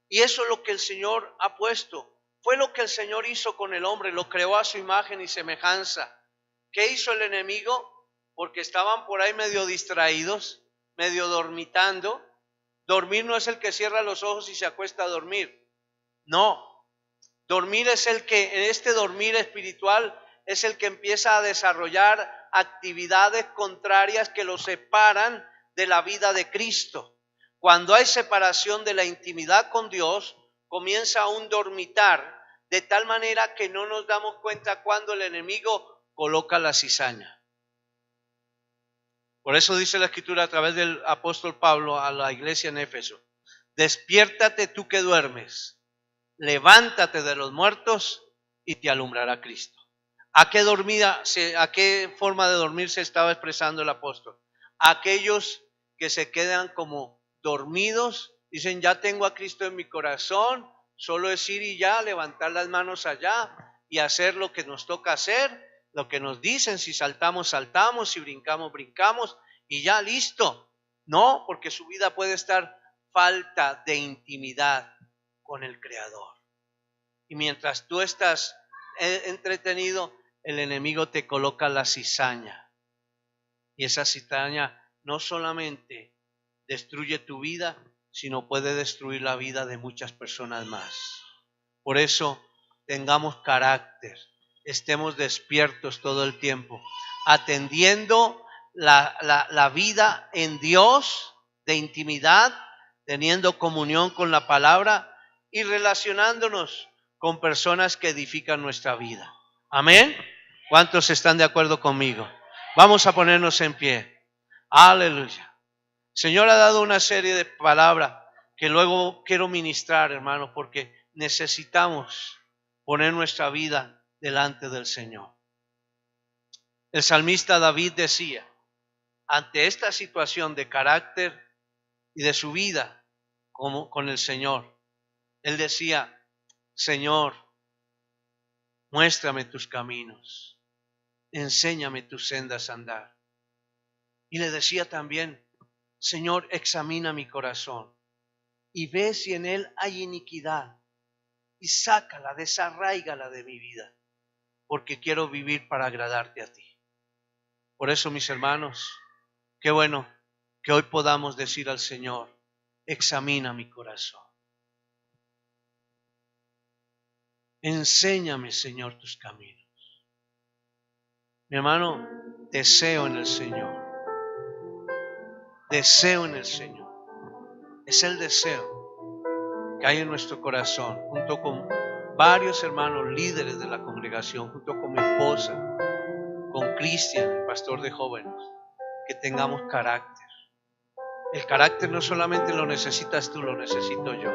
Y eso es lo que el Señor ha puesto. Fue lo que el Señor hizo con el hombre, lo creó a su imagen y semejanza. ¿Qué hizo el enemigo? Porque estaban por ahí medio distraídos, medio dormitando. Dormir no es el que cierra los ojos y se acuesta a dormir. No. Dormir es el que, en este dormir espiritual, es el que empieza a desarrollar actividades contrarias que lo separan de la vida de Cristo. Cuando hay separación de la intimidad con Dios, comienza un dormitar, de tal manera que no nos damos cuenta cuando el enemigo coloca la cizaña. Por eso dice la Escritura a través del apóstol Pablo a la iglesia en Éfeso: despiértate tú que duermes, levántate de los muertos y te alumbrará Cristo. ¿A qué forma de dormir se estaba expresando el apóstol? Aquellos que se quedan como dormidos, dicen: ya tengo a Cristo en mi corazón, solo es ir y ya, levantar las manos allá y hacer lo que nos toca hacer, lo que nos dicen, si saltamos, saltamos, si brincamos, brincamos y ya listo. No, porque su vida puede estar falta de intimidad con el Creador. Y mientras tú estás entretenido, el enemigo te coloca la cizaña. Y esa cizaña no solamente destruye tu vida, sino puede destruir la vida de muchas personas más. Por eso, tengamos carácter, estemos despiertos todo el tiempo, atendiendo la vida en Dios, de intimidad, teniendo comunión con la palabra y relacionándonos con personas que edifican nuestra vida. Amén. ¿Cuántos están de acuerdo conmigo? Vamos a ponernos en pie. Aleluya. El Señor ha dado una serie de palabras que luego quiero ministrar, hermano, porque necesitamos poner nuestra vida delante del Señor. El salmista David decía, ante esta situación de carácter y de su vida con el Señor, él decía: Señor, muéstrame tus caminos, enséñame tus sendas a andar. Y le decía también: Señor, examina mi corazón y ve si en él hay iniquidad y sácala, desarráigala de mi vida, porque quiero vivir para agradarte a ti. Por eso, mis hermanos, qué bueno que hoy podamos decir al Señor: examina mi corazón. Enséñame, Señor, tus caminos. Mi hermano, deseo en el Señor. Deseo en el Señor. Es el deseo que hay en nuestro corazón, junto con varios hermanos líderes de la congregación, junto con mi esposa, con Cristian, el pastor de jóvenes, que tengamos carácter. El carácter no solamente lo necesitas tú, lo necesito yo.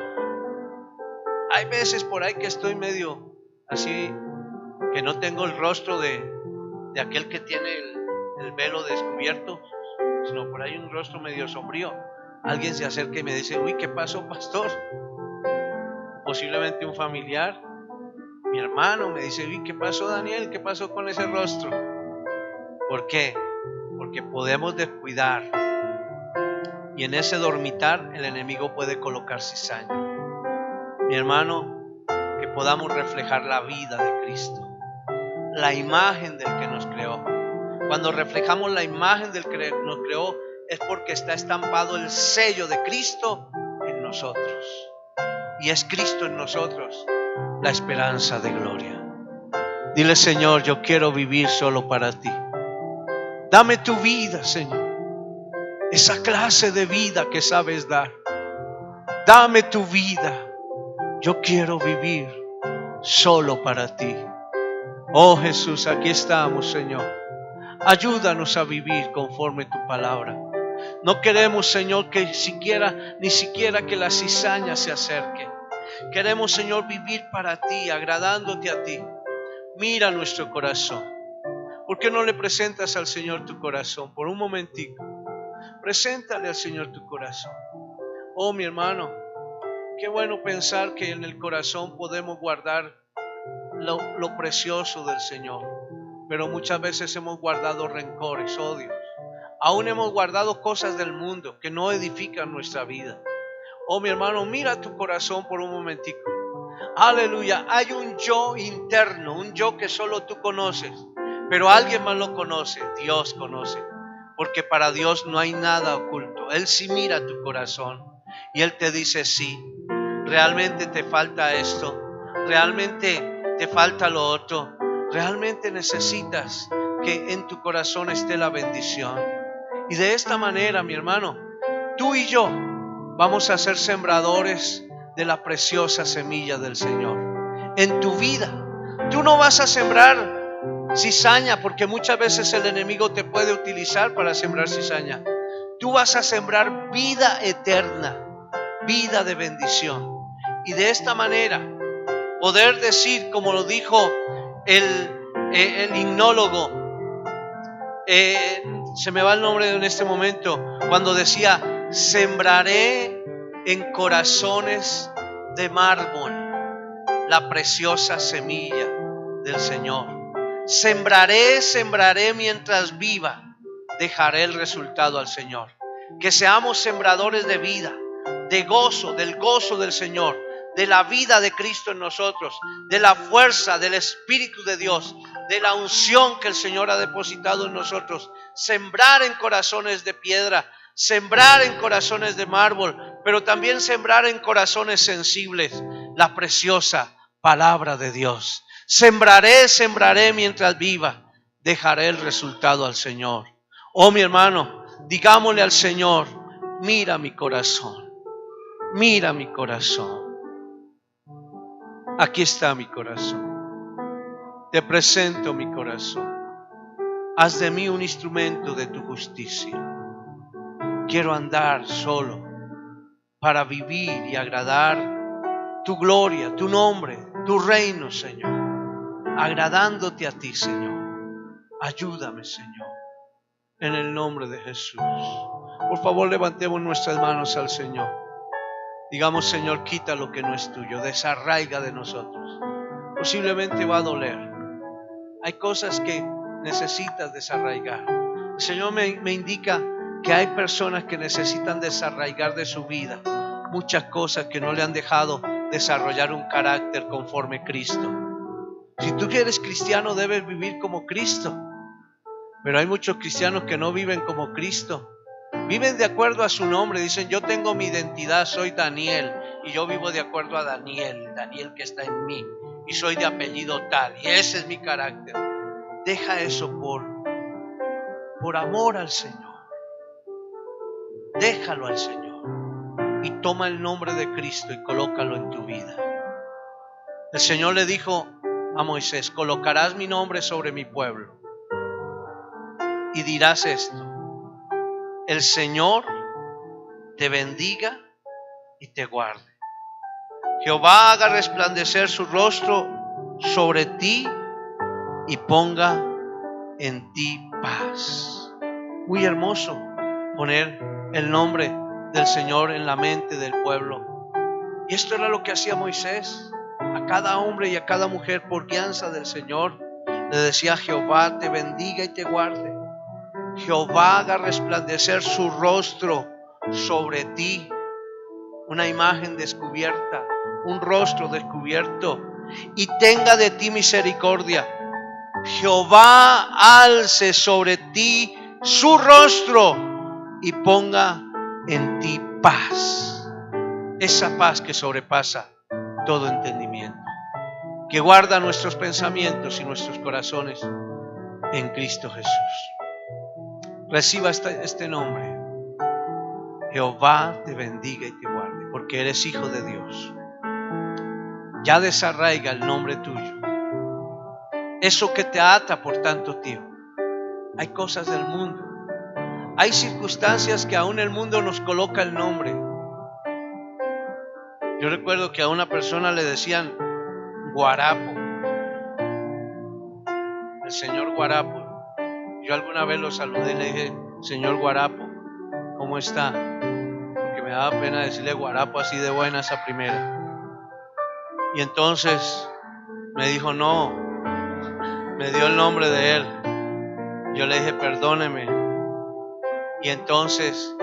Hay veces por ahí que estoy medio así, que no tengo el rostro de aquel que tiene el velo descubierto, sino por ahí un rostro medio sombrío. Alguien se acerca y me dice: uy, ¿qué pasó, pastor? Posiblemente un familiar, mi hermano, me dice: uy, ¿qué pasó, Daniel? ¿Qué pasó con ese rostro? ¿Por qué? Porque podemos descuidar, y en ese dormitar el enemigo puede colocar cizaña. Mi hermano, que podamos reflejar la vida de Cristo, la imagen del que nos creó. Cuando reflejamos la imagen del que nos creó, es porque está estampado el sello de Cristo en nosotros. Y es Cristo en nosotros la esperanza de gloria. Dile: Señor, yo quiero vivir solo para ti. Dame tu vida, Señor. Esa clase de vida que sabes dar. Dame tu vida. Yo quiero vivir solo para ti. Oh Jesús, aquí estamos, Señor. Ayúdanos a vivir conforme tu palabra. No queremos, Señor, que ni siquiera que la cizaña se acerque. Queremos, Señor, vivir para ti, agradándote a ti. Mira nuestro corazón. ¿Por qué no le presentas al Señor tu corazón? Por un momentico. Preséntale al Señor tu corazón. Oh, mi hermano, qué bueno pensar que en el corazón podemos guardar lo precioso del Señor. Pero muchas veces hemos guardado rencores, odios. Aún hemos guardado cosas del mundo que no edifican nuestra vida. Oh, mi hermano, mira tu corazón por un momentico. Aleluya, hay un yo interno, un yo que solo tú conoces, pero alguien más lo conoce, Dios conoce, porque para Dios no hay nada oculto. Él sí mira tu corazón y Él te dice: sí, realmente te falta esto, realmente te falta lo otro, realmente necesitas que en tu corazón esté la bendición. Y de esta manera, mi hermano, tú y yo vamos a ser sembradores de la preciosa semilla del Señor en tu vida. Tú no vas a sembrar cizaña, porque muchas veces el enemigo te puede utilizar para sembrar cizaña. Tú vas a sembrar vida eterna, vida de bendición. Y de esta manera poder decir, como lo dijo el himnólogo, se me va el nombre en este momento, cuando decía: sembraré en corazones de mármol la preciosa semilla del Señor. Sembraré mientras viva, dejaré el resultado al Señor. Que seamos sembradores de vida, de gozo, del gozo del Señor, de la vida de Cristo en nosotros, de la fuerza del Espíritu de Dios, de la unción que el Señor ha depositado en nosotros. Sembrar en corazones de piedra, sembrar en corazones de mármol, pero también sembrar en corazones sensibles la preciosa palabra de Dios. Sembraré mientras viva, dejaré el resultado al Señor. Oh, mi hermano, digámosle al Señor: mira mi corazón, mira mi corazón. Aquí está mi corazón. Te presento mi corazón. Haz de mí un instrumento de tu justicia. Quiero andar solo para vivir y agradar tu gloria, tu nombre, tu reino, Señor. Agradándote a ti, Señor. Ayúdame, Señor, en el nombre de Jesús. Por favor, levantemos nuestras manos al Señor. Digamos: Señor, quita lo que no es tuyo, desarraiga de nosotros. Posiblemente va a doler. Hay cosas que necesitas desarraigar. El Señor me indica que hay personas que necesitan desarraigar de su vida muchas cosas que no le han dejado desarrollar un carácter conforme a Cristo. Si tú eres cristiano, debes vivir como Cristo. Pero hay muchos cristianos que no viven como Cristo. Viven de acuerdo a su nombre. Dicen: yo tengo mi identidad, soy Daniel, y yo vivo de acuerdo a Daniel que está en mí, y soy de apellido tal, y ese es mi carácter. Deja eso por amor al Señor. Déjalo al Señor y toma el nombre de Cristo y colócalo en tu vida. El Señor le dijo a Moisés: colocarás mi nombre sobre mi pueblo y dirás esto: el Señor te bendiga y te guarde. Jehová haga resplandecer su rostro sobre ti y ponga en ti paz. Muy hermoso poner el nombre del Señor en la mente del pueblo. Y esto era lo que hacía Moisés. A cada hombre y a cada mujer, por guianza del Señor, le decía: Jehová te bendiga y te guarde. Jehová haga resplandecer su rostro sobre ti. Una imagen descubierta, un rostro descubierto, y tenga de ti misericordia. Jehová alce sobre ti su rostro y ponga en ti paz. Esa paz que sobrepasa todo entendimiento, que guarda nuestros pensamientos y nuestros corazones en Cristo Jesús. Reciba este nombre. Jehová te bendiga y te guarde, porque eres hijo de Dios. Ya desarraiga el nombre tuyo, eso que te ata por tanto tiempo. Hay cosas del mundo, Hay circunstancias que aún el mundo nos coloca el nombre. Yo recuerdo que a una persona le decían Guarapo, el señor Guarapo. Yo alguna vez lo saludé y le dije, señor Guarapo, ¿cómo está? Porque me daba pena decirle Guarapo así de buenas a primera. Y entonces me dijo, no, me dio el nombre de él. Yo le dije, perdóneme. Y entonces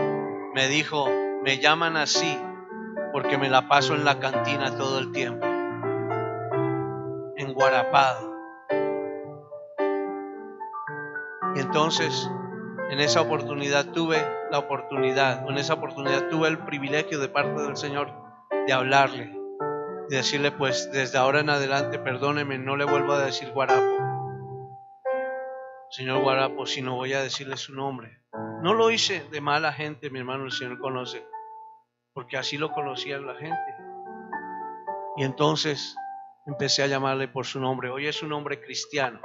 me dijo, me llaman así porque me la paso en la cantina todo el tiempo, enguarapado. Y entonces en esa oportunidad tuve el privilegio de parte del Señor de hablarle y decirle, pues desde ahora en adelante, perdóneme, no le vuelvo a decir Guarapo, señor Guarapo, sino voy a decirle su nombre. No lo hice de mala gente, mi hermano, el Señor conoce, porque así lo conocía la gente. Y entonces empecé a llamarle por su nombre. Hoy es un hombre cristiano,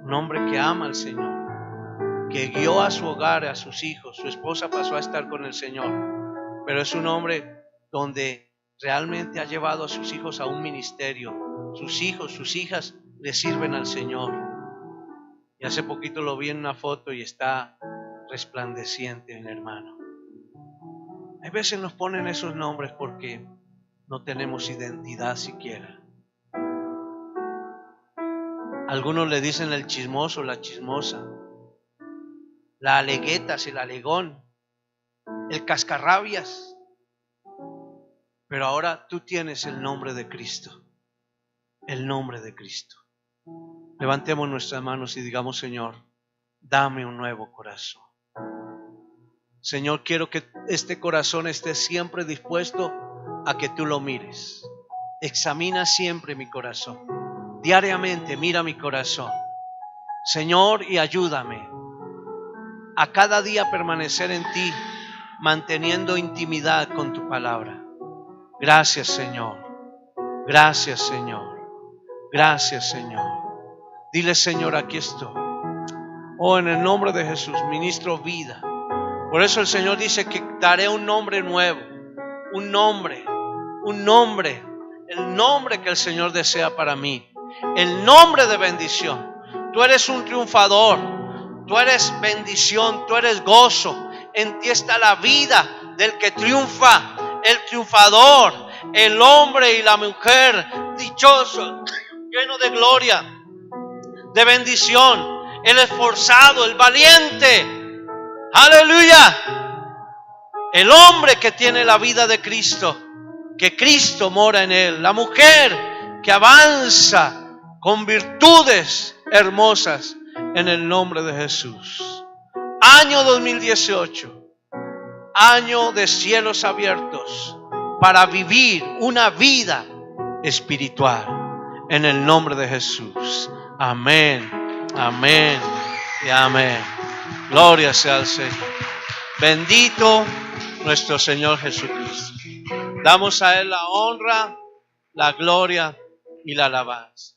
un hombre que ama al Señor, que guió a su hogar, a sus hijos. Su esposa pasó a estar con el Señor, pero es un hombre donde realmente ha llevado a sus hijos a un ministerio. Sus hijos, sus hijas le sirven al Señor. Y hace poquito lo vi en una foto y está resplandeciente, mi hermano. Hay veces nos ponen esos nombres porque no tenemos identidad siquiera. Algunos le dicen el chismoso, la chismosa, la aleguetas, el alegón, el cascarrabias. Pero ahora tú tienes el nombre de Cristo, el nombre de Cristo. Levantemos nuestras manos y digamos, Señor, dame un nuevo corazón. Señor, quiero que este corazón esté siempre dispuesto a que tú lo mires. Examina siempre mi corazón. Diariamente mira mi corazón. Señor, y ayúdame a cada día permanecer en ti, manteniendo intimidad con tu palabra. Gracias, Señor. Gracias, Señor. Gracias, Señor. Dile, Señor, aquí estoy. Oh, en el nombre de Jesús, ministro vida. Por eso el Señor dice que daré un nombre nuevo. Un nombre. El nombre que el Señor desea para mí. El nombre de bendición. Tú eres un triunfador. Tú eres bendición. Tú eres gozo. En ti está la vida del que triunfa. El triunfador. El hombre y la mujer dichoso, lleno de gloria, de bendición. El esforzado, el valiente. Aleluya. El hombre que tiene la vida de Cristo, que Cristo mora en él. La mujer que avanza con virtudes hermosas en el nombre de Jesús. Año 2018, año de cielos abiertos para vivir una vida espiritual en el nombre de Jesús. Amén, amén y amén. Gloria sea al Señor. Bendito nuestro Señor Jesucristo. Damos a Él la honra, la gloria y la alabanza.